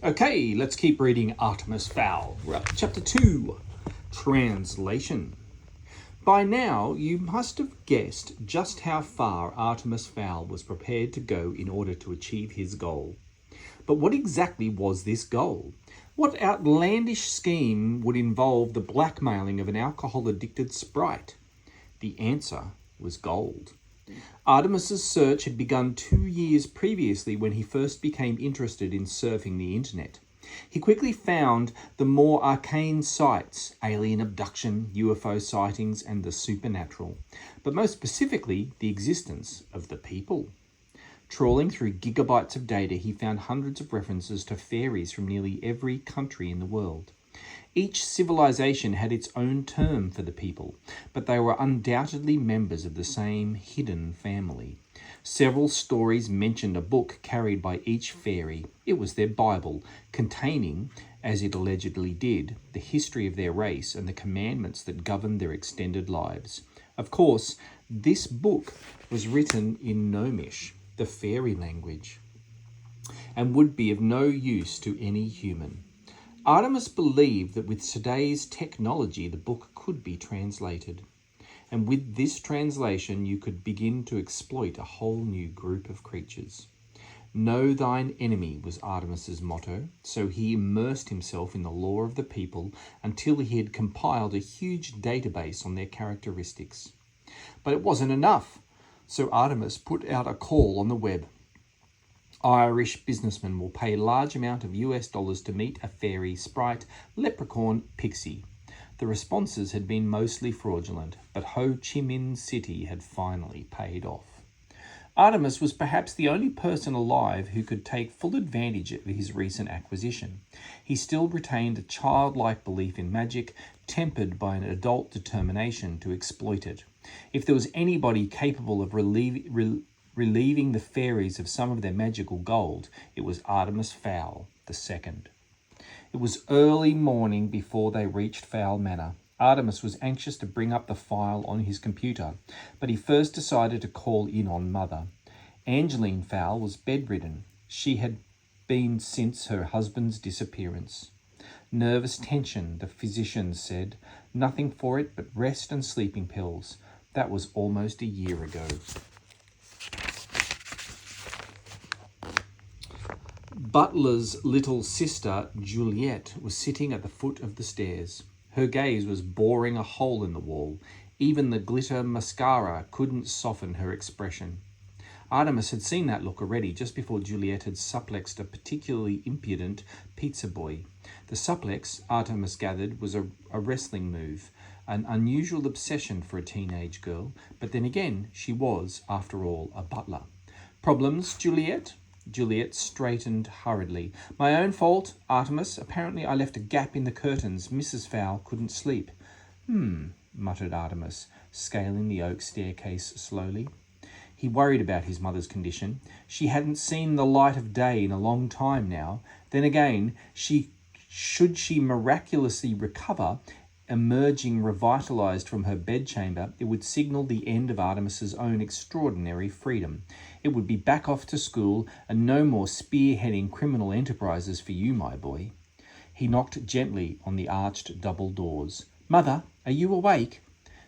Okay, let's keep reading Artemis Fowl. We're up to chapter 2, Translation. By now, you must have guessed just how far Artemis Fowl was prepared to go in order to achieve his goal. But what exactly was this goal? What outlandish scheme would involve the blackmailing of an alcohol-addicted sprite? The answer was gold. Artemis's search had begun 2 years previously when he first became interested in surfing the internet. He quickly found the more arcane sites, alien abduction, UFO sightings, and the supernatural, but most specifically, the existence of the people. Trawling through gigabytes of data, he found hundreds of references to fairies from nearly every country in the world. Each civilization had its own term for the people, but they were undoubtedly members of the same hidden family. Several stories mentioned a book carried by each fairy. It was their Bible, containing, as it allegedly did, the history of their race and the commandments that governed their extended lives. Of course, this book was written in Gnomish, the fairy language, and would be of no use to any human. Artemis believed that with today's technology, the book could be translated. And with this translation, you could begin to exploit a whole new group of creatures. Know thine enemy was Artemis's motto, so he immersed himself in the lore of the people until he had compiled a huge database on their characteristics. But it wasn't enough, so Artemis put out a call on the web. Irish businessmen will pay a large amount of US dollars to meet a fairy, sprite, leprechaun, pixie. The responses had been mostly fraudulent, but Ho Chi Minh City had finally paid off. Artemis was perhaps the only person alive who could take full advantage of his recent acquisition. He still retained a childlike belief in magic, tempered by an adult determination to exploit it. If there was anybody capable of relieving the fairies of some of their magical gold, it was Artemis Fowl II. It was early morning before they reached Fowl Manor. Artemis was anxious to bring up the file on his computer, but he first decided to call in on Mother. Angeline Fowl was bedridden. She had been since her husband's disappearance. Nervous tension, the physicians said. Nothing for it but rest and sleeping pills. That was almost a year ago. Butler's little sister, Juliet, was sitting at the foot of the stairs. Her gaze was boring a hole in the wall. Even the glitter mascara couldn't soften her expression. Artemis had seen that look already, just before Juliet had suplexed a particularly impudent pizza boy. The suplex, Artemis gathered, was a wrestling move, an unusual obsession for a teenage girl, but then again, she was, after all, a butler. Problems, Juliet? Juliet straightened hurriedly. My own fault, Artemis. Apparently I left a gap in the curtains. Mrs. Fowl couldn't sleep. Muttered Artemis, scaling the oak staircase slowly. He worried about his mother's condition. She hadn't seen the light of day in a long time now. Then again, should she miraculously recover, emerging revitalized from her bedchamber, it would signal the end of Artemis's own extraordinary freedom. It would be back off to school and no more spearheading criminal enterprises for you, my boy. He knocked gently on the arched double doors. Mother, are you awake?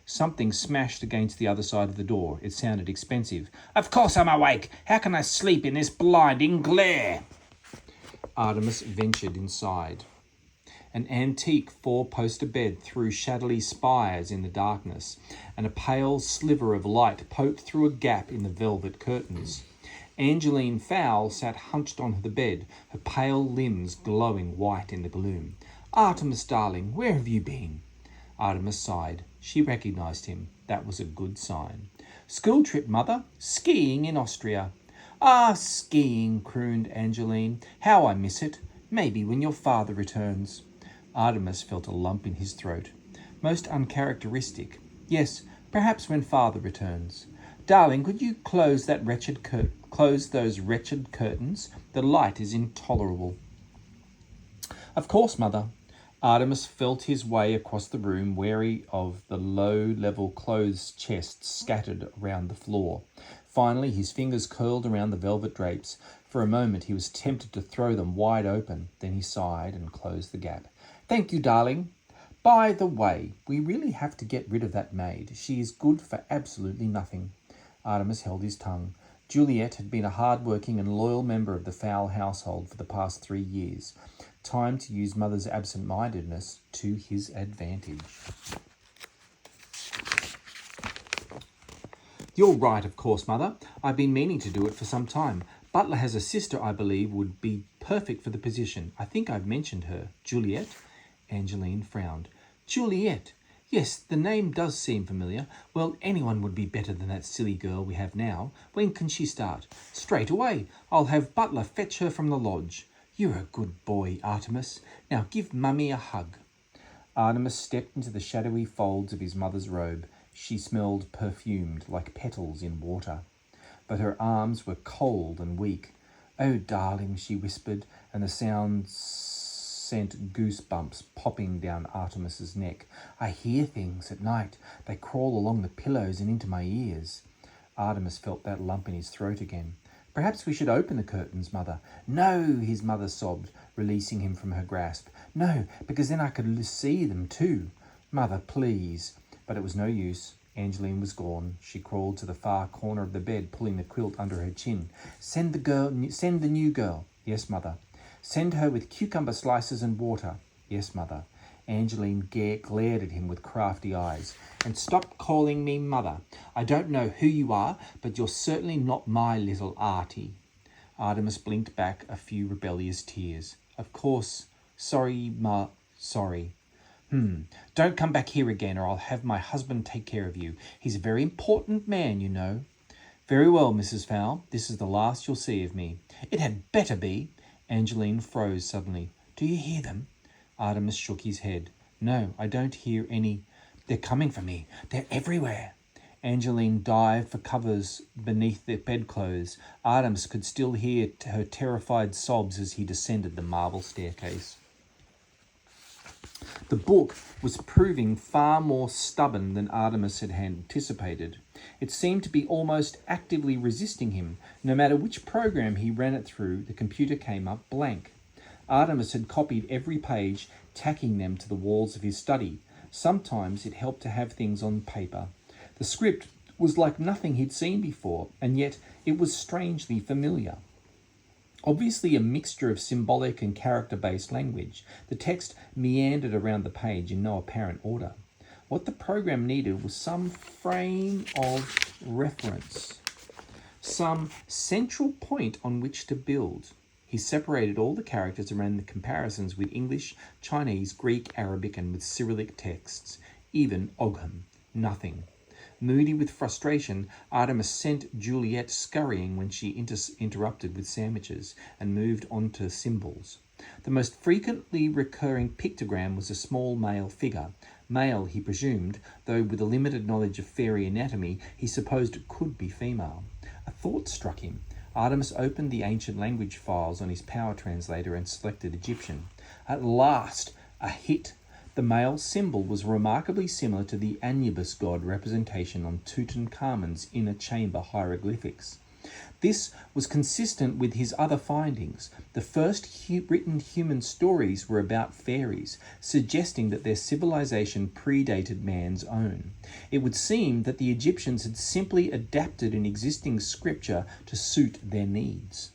Something smashed against the other side of the door. It sounded expensive. Of course I'm awake. How can I sleep in this blinding glare? Artemis ventured inside. An antique four-poster bed threw shadowy spires in the darkness, and a pale sliver of light poked through a gap in the velvet curtains. Angeline Fowl sat hunched on the bed, her pale limbs glowing white in the gloom. Artemis, darling, where have you been? Artemis sighed. She recognized him. That was a good sign. School trip, Mother. Skiing in Austria. Ah, skiing, crooned Angeline. How I miss it. Maybe when your father returns. Artemis felt a lump in his throat. Most uncharacteristic. Yes, perhaps when father returns. Darling, could you close those wretched curtains? The light is intolerable. Of course, Mother. Artemis felt his way across the room, wary of the low-level clothes chests scattered around the floor. Finally, his fingers curled around the velvet drapes. For a moment he was tempted to throw them wide open. Then he sighed and closed the gap. "Thank you, darling. By the way, we really have to get rid of that maid. She is good for absolutely nothing." Artemis held his tongue. Juliet had been a hard-working and loyal member of the Fowl household for the past 3 years. Time to use Mother's absent-mindedness to his advantage. "You're right, of course, Mother. I've been meaning to do it for some time. Butler has a sister I believe would be perfect for the position. I think I've mentioned her." "Juliet?" Angeline frowned. "Juliet? Yes, the name does seem familiar. Well, anyone would be better than that silly girl we have now. When can she start?" "Straight away. I'll have Butler fetch her from the lodge." "You're a good boy, Artemis. Now give Mummy a hug." Artemis stepped into the shadowy folds of his mother's robe. She smelled perfumed, like petals in water. But her arms were cold and weak. "Oh, darling," she whispered, and the sound sent goosebumps popping down Artemis's neck. "I hear things at night. They crawl along the pillows and into my ears." Artemis felt that lump in his throat again. "Perhaps we should open the curtains, Mother." "No," his mother sobbed, releasing him from her grasp. "No, because then I could see them too." "Mother, please." But it was no use. Angeline was gone. She crawled to the far corner of the bed, pulling the quilt under her chin. Send the new girl." "Yes, Mother." "Send her with cucumber slices and water." "Yes, Mother." Angeline glared at him with crafty eyes. "And stop calling me Mother. I don't know who you are, but you're certainly not my little Artie." Artemis blinked back a few rebellious tears. "Of course. Sorry, sorry." "Don't come back here again, or I'll have my husband take care of you. He's a very important man, you know." "Very well, Mrs. Fowl. This is the last you'll see of me." "It had better be." Angeline froze suddenly. "Do you hear them?" Artemis shook his head. "No, I don't hear any. They're coming for me. They're everywhere." Angeline dived for covers beneath the bedclothes. Artemis could still hear her terrified sobs as he descended the marble staircase. The book was proving far more stubborn than Artemis had anticipated. It seemed to be almost actively resisting him. No matter which program he ran it through, the computer came up blank. Artemis had copied every page, tacking them to the walls of his study. Sometimes it helped to have things on paper. The script was like nothing he'd seen before, and yet it was strangely familiar. Obviously a mixture of symbolic and character-based language, the text meandered around the page in no apparent order. What the program needed was some frame of reference, some central point on which to build. He separated all the characters around the comparisons with English, Chinese, Greek, Arabic, and with Cyrillic texts. Even Ogham. Nothing. Moody with frustration, Artemis sent Juliet scurrying when she interrupted with sandwiches and moved on to symbols. The most frequently recurring pictogram was a small male figure. Male, he presumed, though with a limited knowledge of fairy anatomy, he supposed it could be female. A thought struck him. Artemis opened the ancient language files on his power translator and selected Egyptian. At last, a hit. The male symbol was remarkably similar to the Anubis god representation on Tutankhamun's inner chamber hieroglyphics. This was consistent with his other findings. The first written human stories were about fairies, suggesting that their civilization predated man's own. It would seem that the Egyptians had simply adapted an existing scripture to suit their needs.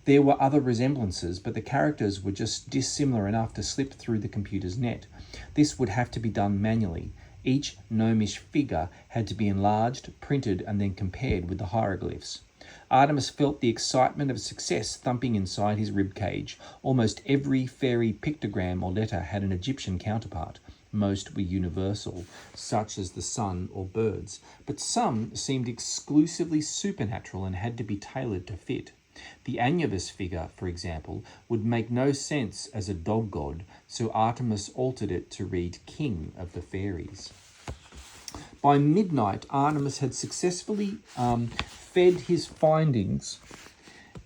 There were other resemblances, but the characters were just dissimilar enough to slip through the computer's net. This would have to be done manually. Each gnomish figure had to be enlarged, printed, and then compared with the hieroglyphs. Artemis felt the excitement of success thumping inside his ribcage. Almost every fairy pictogram or letter had an Egyptian counterpart. Most were universal, such as the sun or birds, but some seemed exclusively supernatural and had to be tailored to fit. The Anubis figure, for example, would make no sense as a dog god, so Artemis altered it to read King of the Fairies. By midnight, Artemis had successfully fed his findings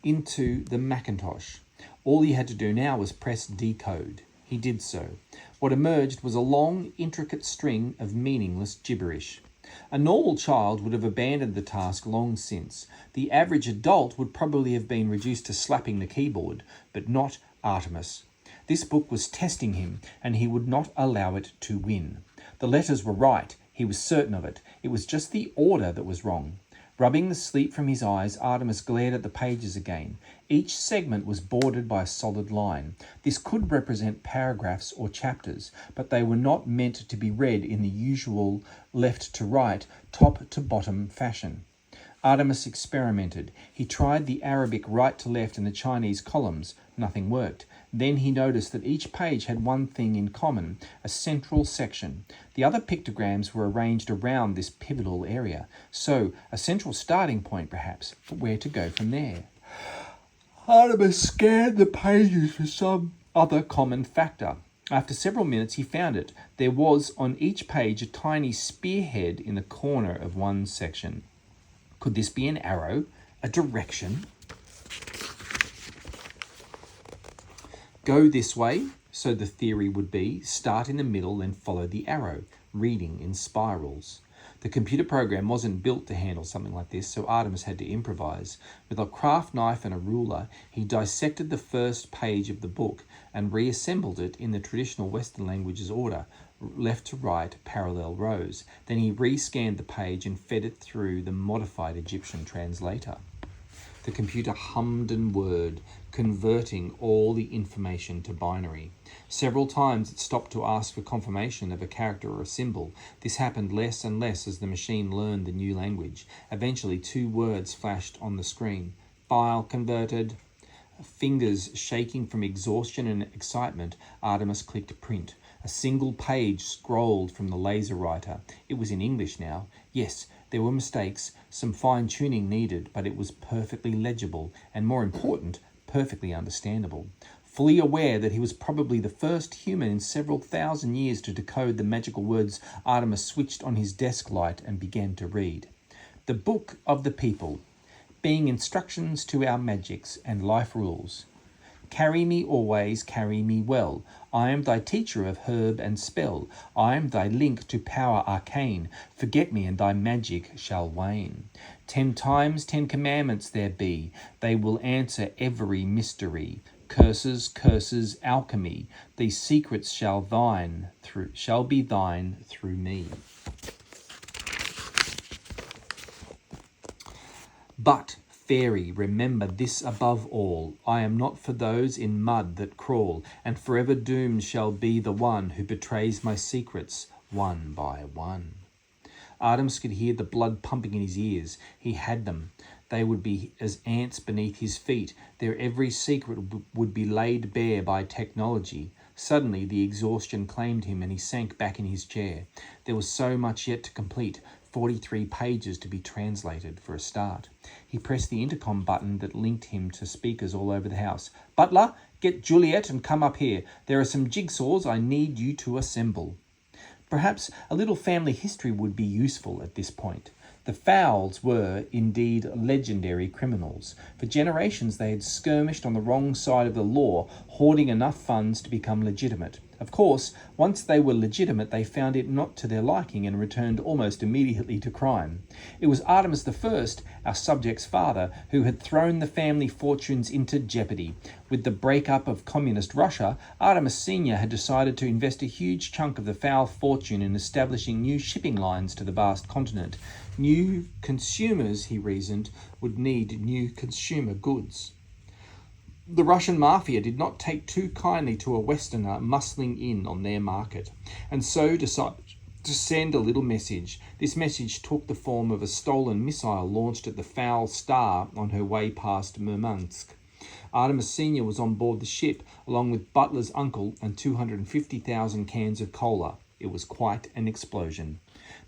into the Macintosh. All he had to do now was press decode. He did so. What emerged was a long, intricate string of meaningless gibberish. A normal child would have abandoned the task long since. The average adult would probably have been reduced to slapping the keyboard, but not Artemis. This book was testing him, and he would not allow it to win. The letters were right, he was certain of it. It was just the order that was wrong. Rubbing the sleep from his eyes, Artemis glared at the pages again. Each segment was bordered by a solid line. This could represent paragraphs or chapters, but they were not meant to be read in the usual left to right, top to bottom fashion. Artemis experimented. He tried the Arabic right to left and the Chinese columns. Nothing worked. Then he noticed that each page had one thing in common, a central section. The other pictograms were arranged around this pivotal area. So, a central starting point perhaps, but where to go from there? Artemis scanned the pages for some other common factor. After several minutes he found it. There was on each page a tiny spearhead in the corner of one section. Could this be an arrow? A direction? Go this way, so the theory would be, start in the middle and follow the arrow, reading in spirals. The computer program wasn't built to handle something like this, so Artemis had to improvise. With a craft knife and a ruler, he dissected the first page of the book and reassembled it in the traditional Western languages order, left to right, parallel rows. Then he rescanned the page and fed it through the modified Egyptian translator. The computer hummed and whirred, converting all the information to binary. Several times it stopped to ask for confirmation of a character or a symbol. This happened less and less as the machine learned the new language. Eventually 2 words flashed on the screen. File converted. Fingers shaking from exhaustion and excitement, Artemis clicked print. A single page scrolled from the laser writer. It was in English now. Yes, there were mistakes, some fine-tuning needed, but it was perfectly legible and, more important, perfectly understandable. Fully aware that he was probably the first human in several thousand years to decode the magical words, Artemis switched on his desk light and began to read. The Book of the People, being instructions to our magics and life rules. Carry me always, carry me well. I am thy teacher of herb and spell. I am thy link to power arcane. Forget me and thy magic shall wane. 10 times 10 commandments there be. They will answer every mystery. Curses, curses, alchemy. These secrets shall be thine through me. But Fairy, remember this above all, I am not for those in mud that crawl, and forever doomed shall be the one who betrays my secrets one by one. Artemis could hear the blood pumping in his ears. He had them. They would be as ants beneath his feet. Their every secret would be laid bare by technology. Suddenly the exhaustion claimed him and he sank back in his chair. There was so much yet to complete. 43 pages to be translated for a start. He pressed the intercom button that linked him to speakers all over the house. Butler, get Juliet and come up here. There are some jigsaws I need you to assemble. Perhaps a little family history would be useful at this point. The Fowls were, indeed, legendary criminals. For generations they had skirmished on the wrong side of the law, hoarding enough funds to become legitimate. Of course, once they were legitimate, they found it not to their liking and returned almost immediately to crime. It was Artemis I, our subject's father, who had thrown the family fortunes into jeopardy. With the breakup of communist Russia, Artemis Sr. had decided to invest a huge chunk of the Fowl fortune in establishing new shipping lines to the vast continent. New consumers, he reasoned, would need new consumer goods. The Russian mafia did not take too kindly to a Westerner muscling in on their market, and so decided to send a little message. This message took the form of a stolen missile launched at the Fowl Star on her way past Murmansk. Artemis Sr. was on board the ship, along with Butler's uncle and 250,000 cans of cola. It was quite an explosion.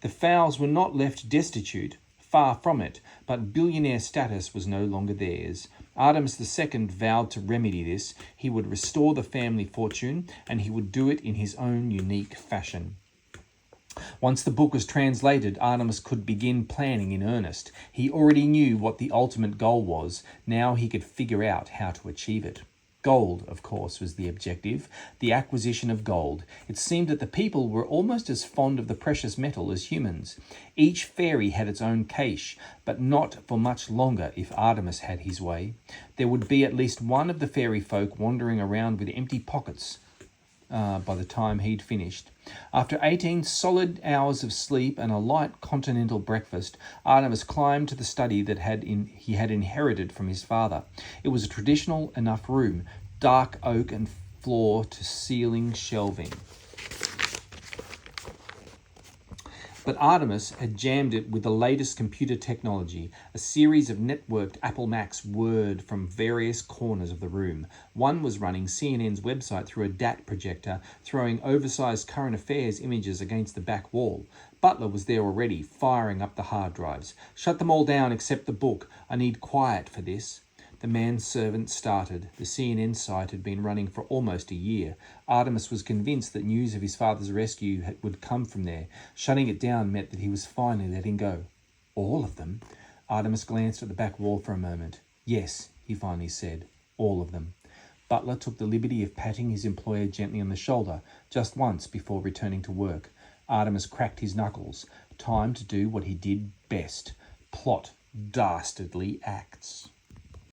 The Fowls were not left destitute, far from it, but billionaire status was no longer theirs. Artemis II vowed to remedy this. He would restore the family fortune, and he would do it in his own unique fashion. Once the book was translated, Artemis could begin planning in earnest. He already knew what the ultimate goal was. Now he could figure out how to achieve it. Gold, of course, was the objective, the acquisition of gold. It seemed that the people were almost as fond of the precious metal as humans. Each fairy had its own cache, but not for much longer if Artemis had his way. There would be at least one of the fairy folk wandering around with empty pockets by the time he'd finished. After 18 solid hours of sleep and a light continental breakfast, Artemis climbed to the study that he had inherited from his father. It was a traditional enough room, dark oak and floor to ceiling shelving. But Artemis had jammed it with the latest computer technology. A series of networked Apple Macs whirred from various corners of the room. One was running CNN's website through a DAT projector, throwing oversized current affairs images against the back wall. Butler was there already, firing up the hard drives. "Shut them all down except the book. I need quiet for this." The manservant started. The CNN site had been running for almost a year. Artemis was convinced that news of his father's rescue would come from there. Shutting it down meant that he was finally letting go. All of them? Artemis glanced at the back wall for a moment. "Yes," he finally said. "All of them." Butler took the liberty of patting his employer gently on the shoulder, just once before returning to work. Artemis cracked his knuckles. Time to do what he did best. Plot dastardly acts.